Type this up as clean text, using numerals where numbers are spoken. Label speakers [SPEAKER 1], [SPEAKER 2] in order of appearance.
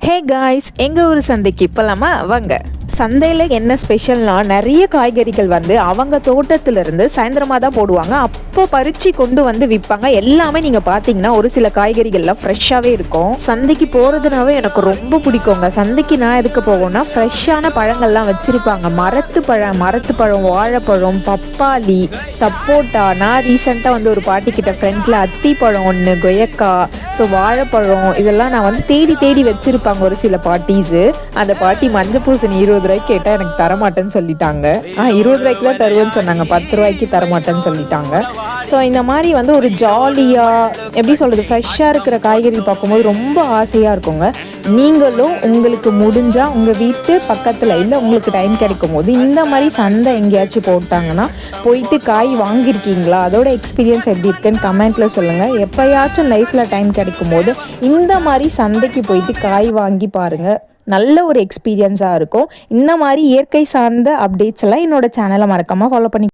[SPEAKER 1] Hey guys, எங்கள் ஊர் சந்தைக்கு இப்போலாமா வாங்க. சந்தையில் என்ன ஸ்பெஷல்னா நிறைய காய்கறிகள் வந்து அவங்க தோட்டத்திலிருந்து சாயந்தரமாக தான் போடுவாங்க. அப்போ பறித்து கொண்டு வந்து விற்பாங்க. எல்லாமே நீங்கள் பார்த்தீங்கன்னா ஒரு சில காய்கறிகள்லாம் ஃப்ரெஷ்ஷாகவே இருக்கும். சந்தைக்கு போகிறதுனாவே எனக்கு ரொம்ப பிடிக்குங்க. சந்தைக்கு நான் எதுக்கு போகணும்னா ஃப்ரெஷ்ஷான பழங்கள்லாம் வச்சுருப்பாங்க. மரத்து பழம், வாழைப்பழம், பப்பாளி, சப்போட்டா. நான் ரீசெண்டாக வந்து ஒரு பாட்டிக்கிட்ட ஃப்ரெண்டில் அத்திப்பழம் ஒன்று, கொய்யக்கா, ஸோ வாழைப்பழம் இதெல்லாம் நான் வந்து தேடி தேடி வச்சுருப்பாங்க ஒரு சில பாட்டிஸு. அந்த பாட்டி மஞ்சள் பூசணி 20 ரூபாய்க்கு கேட்டால் எனக்கு தரமாட்டேன்னு சொல்லிட்டாங்க. 20 ரூபாய்க்கு தான் தருவேன்னு சொன்னாங்க, 10 ரூபாய்க்கு தரமாட்டேன்னு சொல்லிட்டாங்க. ஸோ இந்த மாதிரி வந்து ஒரு ஜாலியாக எப்படி சொல்கிறது, ஃப்ரெஷ்ஷாக இருக்கிற காய்கறி பார்க்கும்போது ரொம்ப ஆசையாக இருக்குங்க. நீங்களும் உங்களுக்கு முடிஞ்சால் உங்கள் வீட்டு பக்கத்தில் இல்லை உங்களுக்கு டைம் கிடைக்கும் போது இந்த மாதிரி சந்தை எங்கேயாச்சும் போட்டாங்கன்னா போயிட்டு காய் வாங்கியிருக்கீங்களா, அதோட எக்ஸ்பீரியன்ஸ் எப்படி இருக்குன்னு கமெண்ட்டில் சொல்லுங்கள். எப்போயாச்சும் லைஃப்பில் டைம் கிடைக்கும் போது இந்த மாதிரி சந்தைக்கு போயிட்டு காய் வாங்கி பாருங்கள். நல்ல ஒரு எக்ஸ்பீரியன்ஸாக இருக்கும். இந்த மாதிரி இயற்கை சார்ந்த அப்டேட்ஸ் எல்லாம் என்னோட சேனலை மறக்காமல் ஃபாலோ பண்ணி